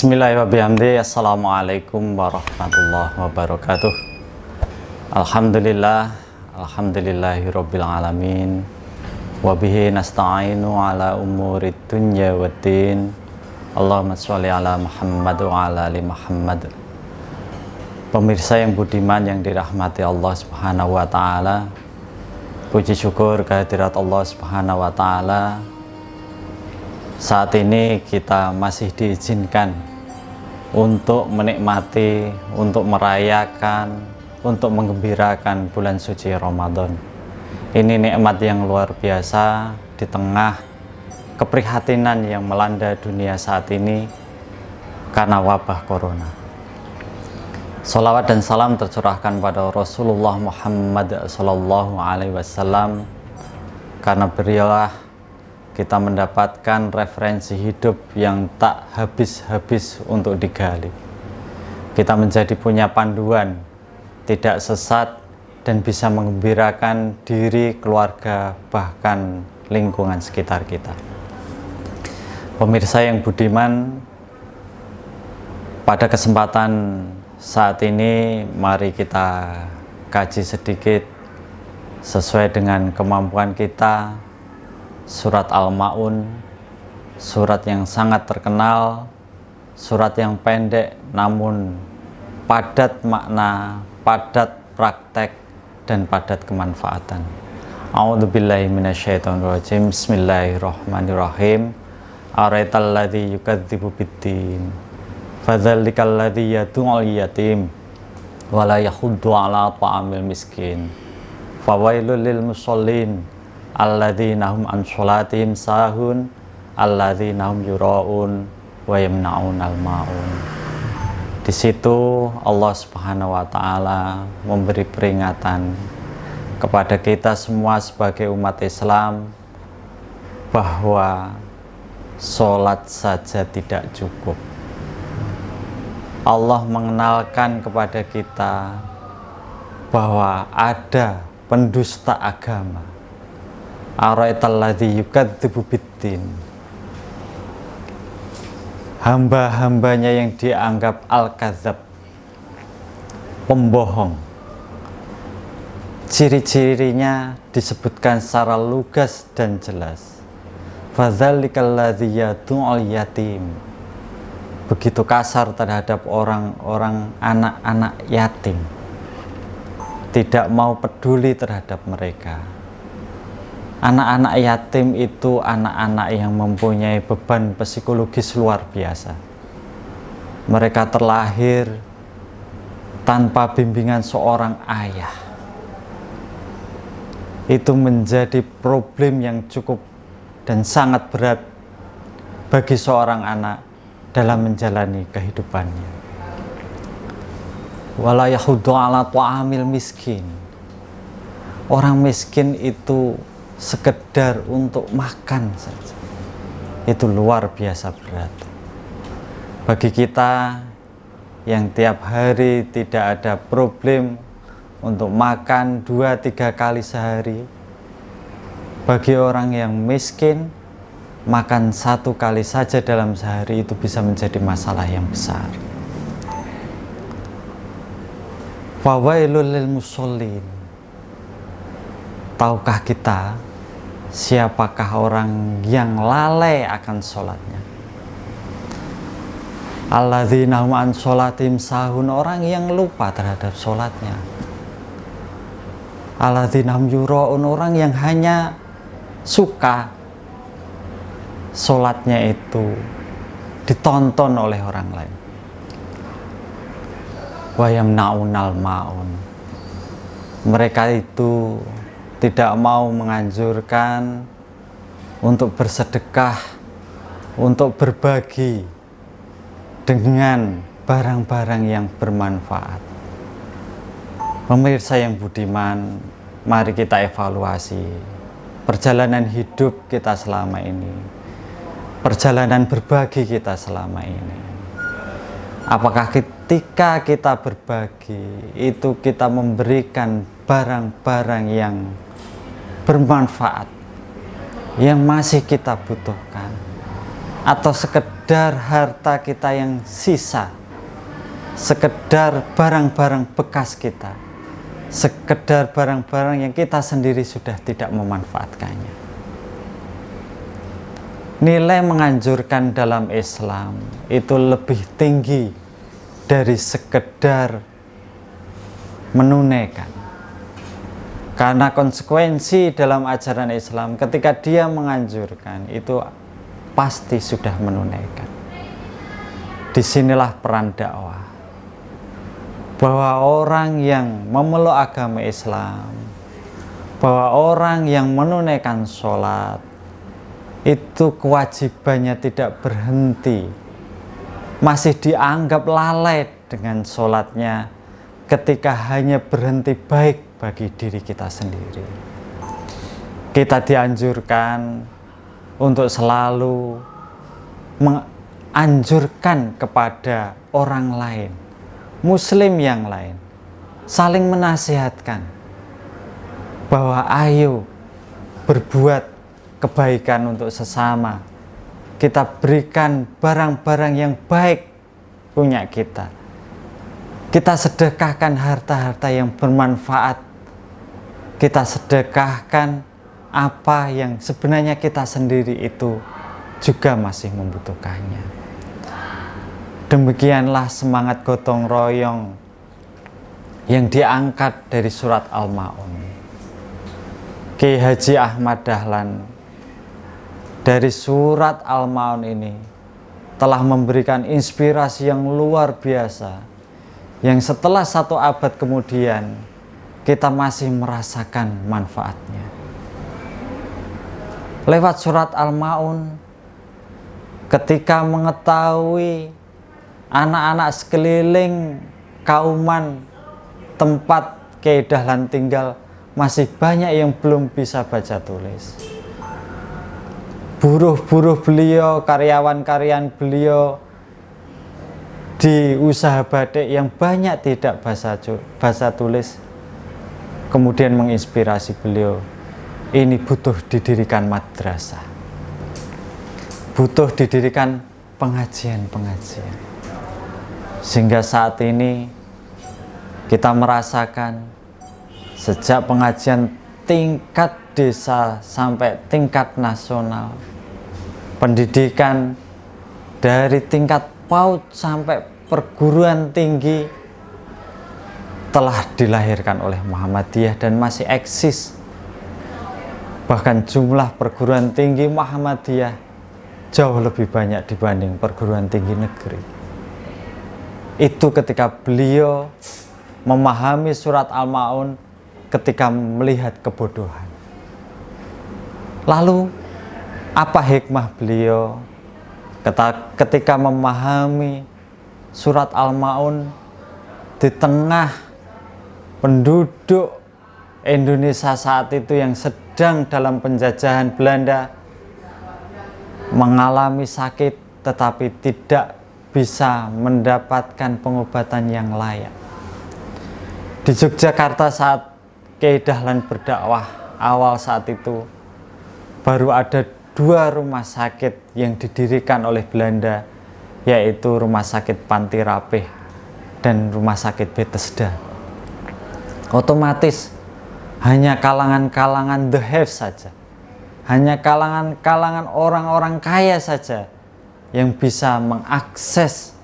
Bismillahirrahmanirrahim. Assalamualaikum warahmatullahi wabarakatuh. Alhamdulillahirabbil alamin. Wabihi nasta'inu ala umurid dunya waddin. Allahumma sholli ala Muhammad wa ala ali Muhammad. Pemirsa yang budiman yang dirahmati Allah Subhanahu wa taala. Puji syukur kehadirat Allah Subhanahu wa taala. Saat ini kita masih diizinkan untuk menikmati, untuk merayakan, untuk menggembirakan bulan suci Ramadan. Ini nikmat yang luar biasa di tengah keprihatinan yang melanda dunia saat ini karena wabah corona. Salawat dan salam tercurahkan pada Rasulullah Muhammad SAW, karena beliaulah kita mendapatkan referensi hidup yang tak habis-habis untuk digali. Kita menjadi punya panduan, tidak sesat, dan bisa menggembirakan diri, keluarga, bahkan lingkungan sekitar kita. Pemirsa yang budiman, pada kesempatan saat ini mari kita kaji sedikit sesuai dengan kemampuan kita surat Al-Ma'un, surat yang sangat terkenal, surat yang pendek namun padat makna, padat praktek, dan padat kemanfaatan. A'udzubillahi minasyaitonirrajim. Bismillahirrahmanirrahim. Araital ladzi yukadzibu biddin, fadzalikal ladzi yad'ul yatim wa la yahuddu 'ala ta'amil miskin, fawailul lil musallin alladzina hum an sholatihim sahun alladzina hum yura'un wa yamna'unal ma'un. Di situ Allah Subhanahu wa taala memberi peringatan kepada kita semua sebagai umat Islam bahwa sholat saja tidak cukup. Allah mengenalkan kepada kita bahwa ada pendusta agama. Araital ladzi yukadzibu biddin, hamba-hambanya yang dianggap al-kadzab, pembohong. Ciri-cirinya disebutkan secara lugas dan jelas. Fadzalikal ladzi yad'ul yatim, begitu kasar terhadap orang-orang anak-anak yatim, tidak mau peduli terhadap mereka. Anak-anak yatim itu anak-anak yang mempunyai beban psikologis luar biasa. Mereka terlahir tanpa bimbingan seorang ayah. Itu menjadi problem yang cukup dan sangat berat bagi seorang anak dalam menjalani kehidupannya. Wala yahuddu 'ala ta'amil miskin. Orang miskin itu sekedar untuk makan saja, itu luar biasa berat. Bagi kita yang tiap hari tidak ada problem untuk makan 2-3 kali sehari, bagi orang yang miskin makan 1 kali saja dalam sehari itu bisa menjadi masalah yang besar. Fawailul lil musallin. Tahukah kita siapakah orang yang lalai akan sholatnya? Alladzina hum an sholatim sahun, orang yang lupa terhadap sholatnya. Alladzina hum yura'un, orang yang hanya suka sholatnya itu ditonton oleh orang lain. Wa yamna'unal ma'un, mereka itu tidak mau menganjurkan untuk bersedekah, untuk berbagi dengan barang-barang yang bermanfaat. Pemirsa yang budiman, mari kita evaluasi perjalanan hidup kita selama ini, perjalanan berbagi kita selama ini. Apakah ketika kita berbagi itu kita memberikan barang-barang yang bermanfaat, yang masih kita butuhkan, atau sekedar harta kita yang sisa, sekedar barang-barang bekas kita, sekedar barang-barang yang kita sendiri sudah tidak memanfaatkannya. Nilai menganjurkan dalam Islam itu lebih tinggi dari sekedar menunaikan. Karena konsekuensi dalam ajaran Islam ketika dia menganjurkan itu pasti sudah menunaikan. Disinilah peran dakwah. Bahwa orang yang memeluk agama Islam, bahwa orang yang menunaikan sholat, itu kewajibannya tidak berhenti, masih dianggap lalai dengan sholatnya ketika hanya berhenti baik bagi diri kita sendiri. Kita dianjurkan untuk selalu menganjurkan kepada orang lain, muslim yang lain, saling menasihatkan bahwa ayo berbuat kebaikan untuk sesama. Kita berikan barang-barang yang baik punya kita. Kita sedekahkan harta-harta yang bermanfaat. Kita sedekahkan apa yang sebenarnya kita sendiri itu juga masih membutuhkannya. Demikianlah semangat gotong royong yang diangkat dari surat Al-Ma'un. Kiai Haji Ahmad Dahlan dari surat Al-Ma'un ini telah memberikan inspirasi yang luar biasa, yang setelah 1 abad kemudian kita masih merasakan manfaatnya. Lewat surat Al-Ma'un, ketika mengetahui anak-anak sekeliling kauman tempat Kiai Dahlan tinggal masih banyak yang belum bisa baca tulis. Buruh-buruh beliau, karyawan-karyawan beliau di usaha batik yang banyak tidak bahasa tulis, kemudian menginspirasi beliau, ini butuh didirikan madrasah, butuh didirikan pengajian-pengajian. Sehingga saat ini kita merasakan sejak pengajian tingkat desa sampai tingkat nasional, pendidikan dari tingkat PAUD sampai perguruan tinggi telah dilahirkan oleh Muhammadiyah dan masih eksis. Bahkan jumlah perguruan tinggi Muhammadiyah jauh lebih banyak dibanding perguruan tinggi negeri. Itu ketika beliau memahami surat Al-Ma'un ketika melihat kebodohan. Lalu apa hikmah beliau ketika memahami surat Al-Ma'un di tengah penduduk Indonesia saat itu yang sedang dalam penjajahan Belanda, mengalami sakit tetapi tidak bisa mendapatkan pengobatan yang layak. Di Yogyakarta saat Kiai Dahlan berdakwah awal saat itu, baru ada 2 rumah sakit yang didirikan oleh Belanda, yaitu Rumah Sakit Panti Rapih dan Rumah Sakit Bethesda. Otomatis hanya kalangan-kalangan the have saja, hanya kalangan-kalangan orang-orang kaya saja yang bisa mengakses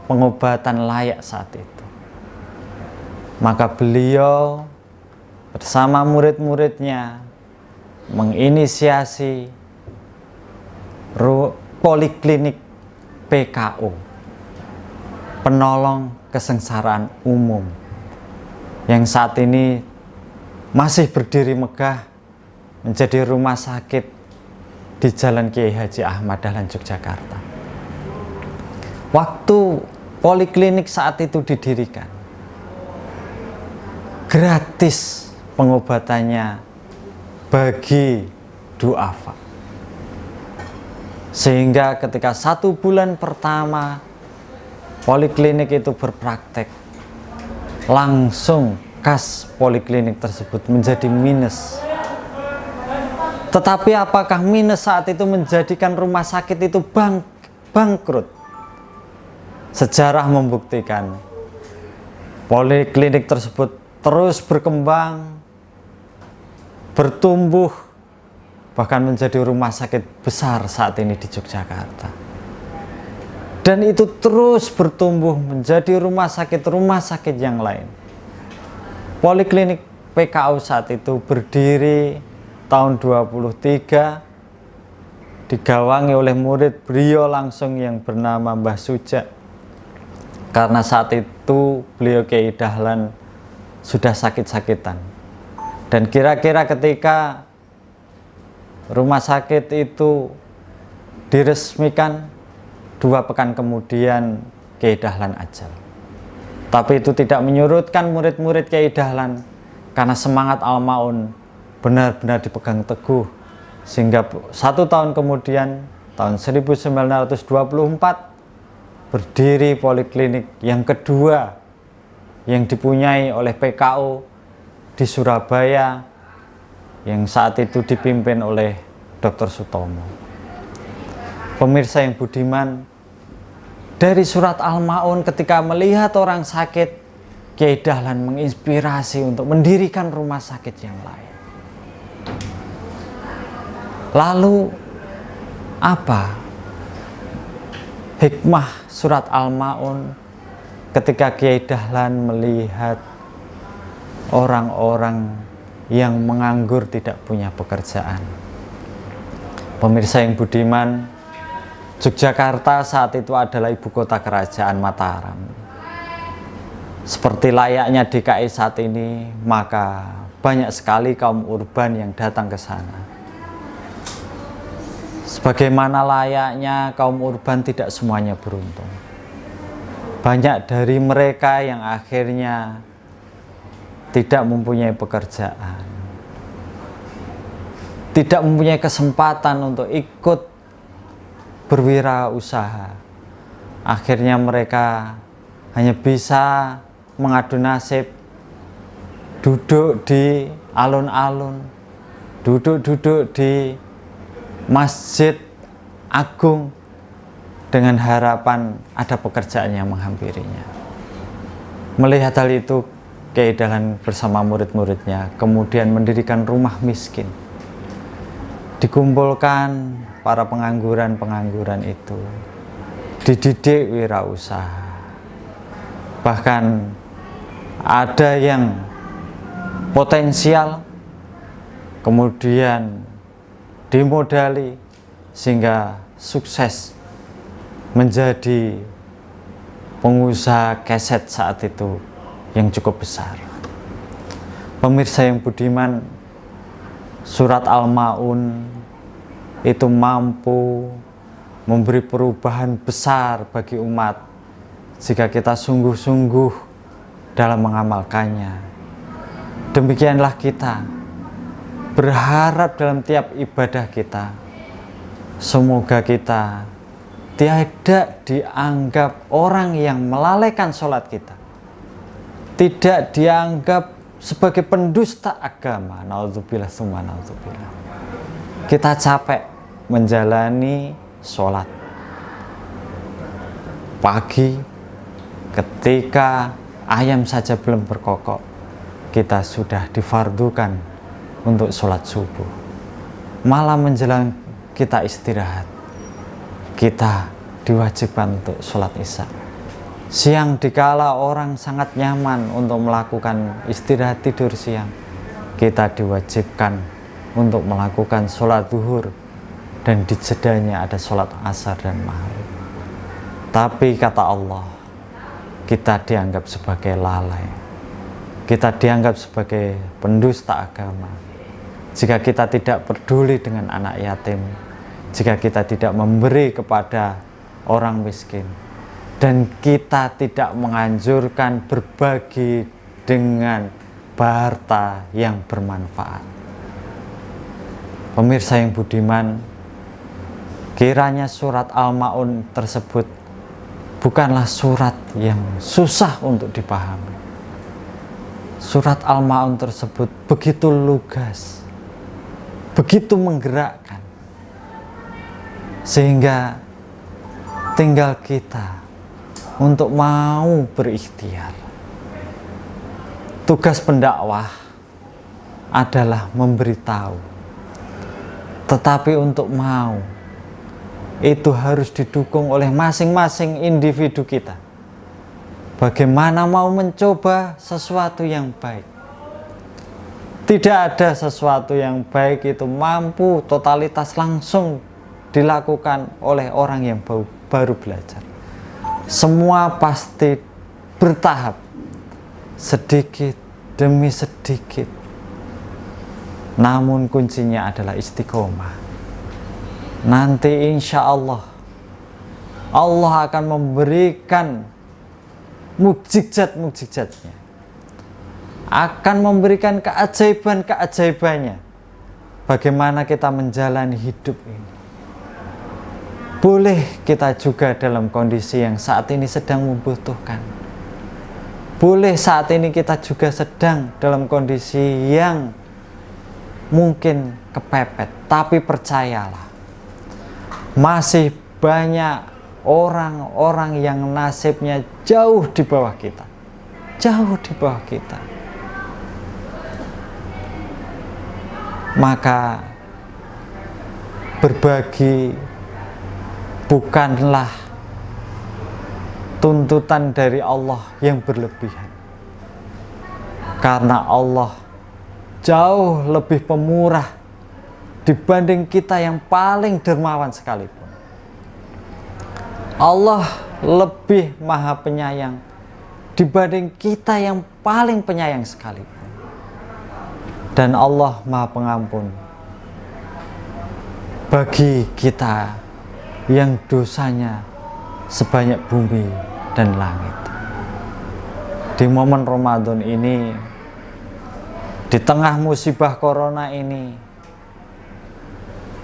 pengobatan layak saat itu. Maka beliau bersama murid-muridnya menginisiasi poliklinik PKU, penolong kesengsaraan umum, yang saat ini masih berdiri megah menjadi rumah sakit di Jalan Kiai Haji Ahmad Dahlan, Yogyakarta. Waktu poliklinik saat itu didirikan, gratis pengobatannya bagi duafa. Sehingga ketika 1 bulan pertama poliklinik itu berpraktek, langsung kas poliklinik tersebut menjadi minus. Tetapi apakah minus saat itu menjadikan rumah sakit itu bangkrut? Sejarah membuktikan poliklinik tersebut terus berkembang, bertumbuh, bahkan menjadi rumah sakit besar saat ini di Yogyakarta. Dan itu terus bertumbuh menjadi rumah sakit yang lain. Poliklinik PKU saat itu berdiri tahun 23, digawangi oleh murid beliau langsung yang bernama Mbah Suja. Karena saat itu beliau Kiai Dahlan sudah sakit-sakitan. Dan kira-kira ketika rumah sakit itu diresmikan, 2 pekan kemudian Kiai Dahlan ajal. Tapi itu tidak menyurutkan murid-murid Kiai Dahlan, karena semangat Al-Ma'un benar-benar dipegang teguh, sehingga 1 tahun kemudian tahun 1924 berdiri poliklinik yang kedua yang dipunyai oleh PKU di Surabaya, yang saat itu dipimpin oleh Dr. Sutomo. Pemirsa yang budiman, dari surat Al-Ma'un ketika melihat orang sakit, Kiai Dahlan menginspirasi untuk mendirikan rumah sakit yang lain. Lalu apa hikmah surat Al-Ma'un ketika Kiai Dahlan melihat orang-orang yang menganggur tidak punya pekerjaan? Pemirsa yang budiman, Yogyakarta saat itu adalah ibu kota kerajaan Mataram. Seperti layaknya DKI saat ini, maka banyak sekali kaum urban yang datang ke sana. Sebagaimana layaknya kaum urban, tidak semuanya beruntung. Banyak dari mereka yang akhirnya tidak mempunyai pekerjaan, tidak mempunyai kesempatan untuk ikut berwirausaha. Akhirnya mereka hanya bisa mengadu nasib, duduk di alun-alun, duduk-duduk di Masjid Agung dengan harapan ada pekerjaan yang menghampirinya. Melihat hal itu, Kiai Dahlan bersama murid-muridnya kemudian mendirikan rumah miskin. Dikumpulkan para pengangguran itu, dididik wirausaha. Bahkan ada yang potensial, kemudian dimodali sehingga sukses menjadi pengusaha keset saat itu yang cukup besar. Pemirsa yang budiman, surat Al-Ma'un itu mampu memberi perubahan besar bagi umat jika kita sungguh-sungguh dalam mengamalkannya. Demikianlah kita berharap dalam tiap ibadah kita, semoga kita tidak dianggap orang yang melalaikan sholat kita, tidak dianggap sebagai pendusta agama. Naudzubillah summa naudzubillah. Kita capek menjalani sholat pagi, ketika ayam saja belum berkokok, kita sudah difardukan untuk sholat subuh. Malam menjelang kita istirahat, kita diwajibkan untuk sholat isya. Siang dikala orang sangat nyaman untuk melakukan istirahat tidur siang, kita diwajibkan untuk melakukan sholat zuhur, dan di jedanya ada sholat asar dan maghrib. Tapi kata Allah, kita dianggap sebagai lalai, kita dianggap sebagai pendusta agama jika kita tidak peduli dengan anak yatim, jika kita tidak memberi kepada orang miskin, dan kita tidak menganjurkan berbagi dengan harta yang bermanfaat. Pemirsa yang budiman, kiranya surat Al-Ma'un tersebut bukanlah surat yang susah untuk dipahami. Surat Al-Ma'un tersebut begitu lugas, begitu menggerakkan, sehingga tinggal kita untuk mau berikhtiar. Tugas pendakwah adalah memberitahu, tetapi untuk mau itu harus didukung oleh masing-masing individu kita. Bagaimana mau mencoba sesuatu yang baik? Tidak ada sesuatu yang baik itu mampu totalitas langsung dilakukan oleh orang yang baru belajar. Semua pasti bertahap, sedikit demi sedikit. Namun kuncinya adalah istiqomah. Nanti insya Allah akan memberikan mukjizat-mukjizatnya, akan memberikan keajaiban-keajaibannya. Bagaimana kita menjalani hidup ini. Boleh kita juga dalam kondisi yang saat ini sedang membutuhkan. Boleh saat ini kita juga sedang dalam kondisi yang mungkin kepepet. Tapi percayalah, masih banyak orang-orang yang nasibnya jauh di bawah kita. Jauh di bawah kita. Maka berbagi bukanlah tuntutan dari Allah yang berlebihan. Karena Allah jauh lebih pemurah dibanding kita yang paling dermawan sekalipun. Allah lebih maha penyayang dibanding kita yang paling penyayang sekalipun. Dan Allah maha pengampun bagi kita yang dosanya sebanyak bumi dan langit. Di momen Ramadan ini, di tengah musibah corona ini,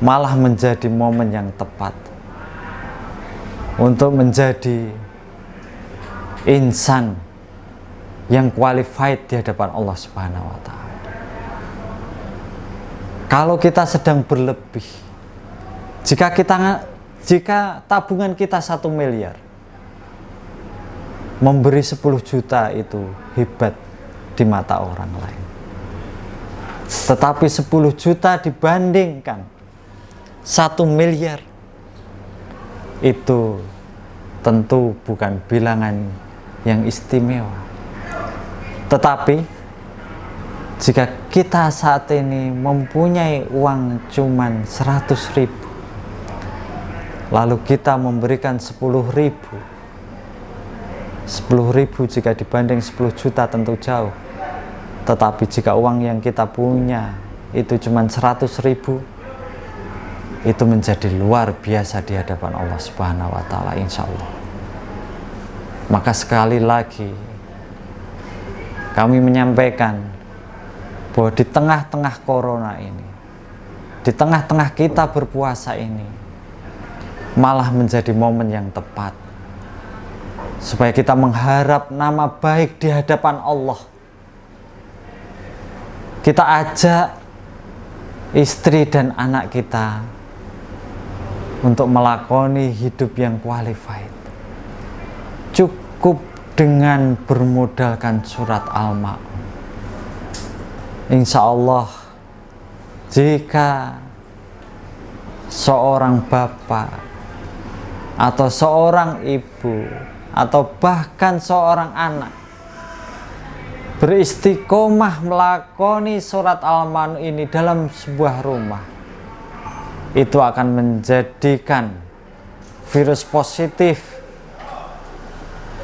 malah menjadi momen yang tepat untuk menjadi insan yang qualified di hadapan Allah Subhanahu wa Ta'ala. Kalau kita sedang berlebih, jika tabungan kita 1 miliar, memberi 10 juta itu hebat di mata orang lain. Tetapi 10 juta dibandingkan 1 miliar, itu tentu bukan bilangan yang istimewa. Tetapi jika kita saat ini mempunyai uang cuman 100.000, lalu kita memberikan 10.000, 10.000 jika dibanding 10 juta tentu jauh. Tetapi jika uang yang kita punya itu cuman 100.000, itu menjadi luar biasa di hadapan Allah Subhanahu wa Ta'ala, insya Allah. Maka sekali lagi kami menyampaikan bahwa di tengah-tengah corona ini, di tengah-tengah kita berpuasa ini, malah menjadi momen yang tepat supaya kita mengharap nama baik di hadapan Allah. Kita ajak istri dan anak kita untuk melakoni hidup yang qualified. Cukup dengan bermodalkan surat Al-Ma'un. Insya Allah, jika seorang bapak atau seorang ibu atau bahkan seorang anak beristiqomah melakoni surat Al-Ma'un ini dalam sebuah rumah, itu akan menjadikan virus positif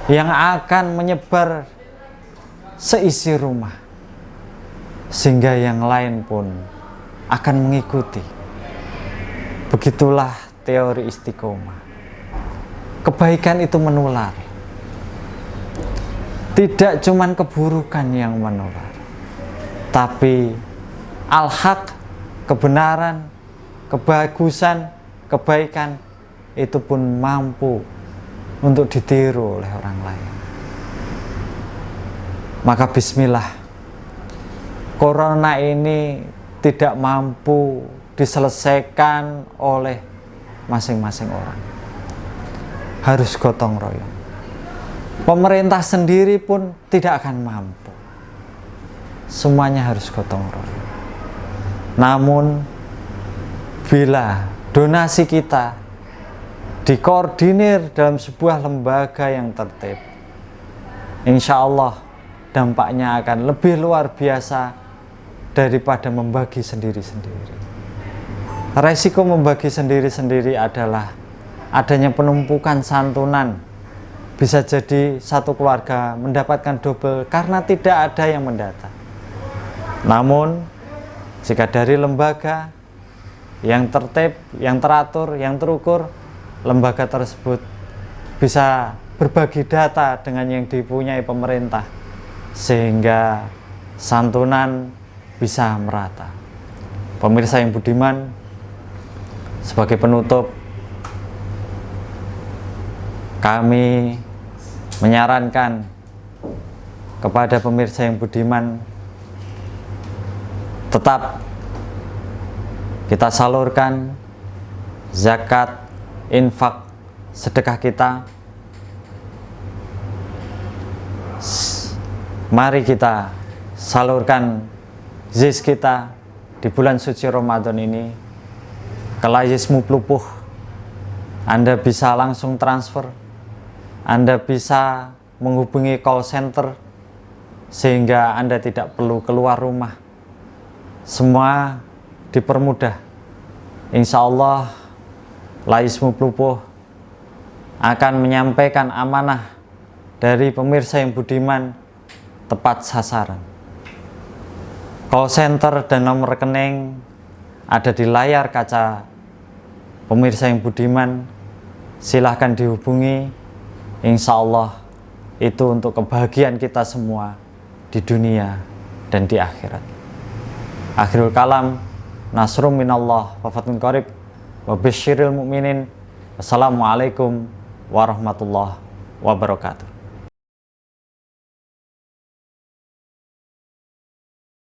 yang akan menyebar seisi rumah, sehingga yang lain pun akan mengikuti. Begitulah teori istiqomah. Kebaikan itu menular. Tidak cuman keburukan yang menular, tapi al-haq, kebenaran, kebagusan, kebaikan itu pun mampu untuk ditiru oleh orang lain. Maka bismillah, corona ini tidak mampu diselesaikan oleh masing-masing orang. Harus gotong royong. Pemerintah sendiri pun tidak akan mampu. Semuanya harus gotong royong. Namun bila donasi kita dikoordinir dalam sebuah lembaga yang tertib, insya Allah dampaknya akan lebih luar biasa daripada membagi sendiri-sendiri. Resiko membagi sendiri-sendiri adalah adanya penumpukan santunan. Bisa jadi satu keluarga mendapatkan double karena tidak ada yang mendata. Namun jika dari lembaga yang tertib, yang teratur, yang terukur, lembaga tersebut bisa berbagi data dengan yang dipunyai pemerintah sehingga santunan bisa merata. Pemirsa yang budiman, sebagai penutup, kami menyarankan kepada pemirsa yang budiman, tetap kita salurkan zakat, infak, sedekah kita. Mari kita salurkan zis kita di bulan suci Ramadan ini ke Layismu Plupuh. Anda bisa langsung transfer, Anda bisa menghubungi call center sehingga Anda tidak perlu keluar rumah. Semua dipermudah. Insya Allah Layismu Plupuh akan menyampaikan amanah dari pemirsa yang budiman tepat sasaran. Call center dan nomor rekening ada di layar kaca pemirsa yang budiman. Silahkan dihubungi. Insya Allah itu untuk kebahagiaan kita semua di dunia dan di akhirat. Akhirul kalam, nasrum minallah wa fathun qarib wa bisyiril mu'minin. Wassalamualaikum warahmatullahi wabarakatuh.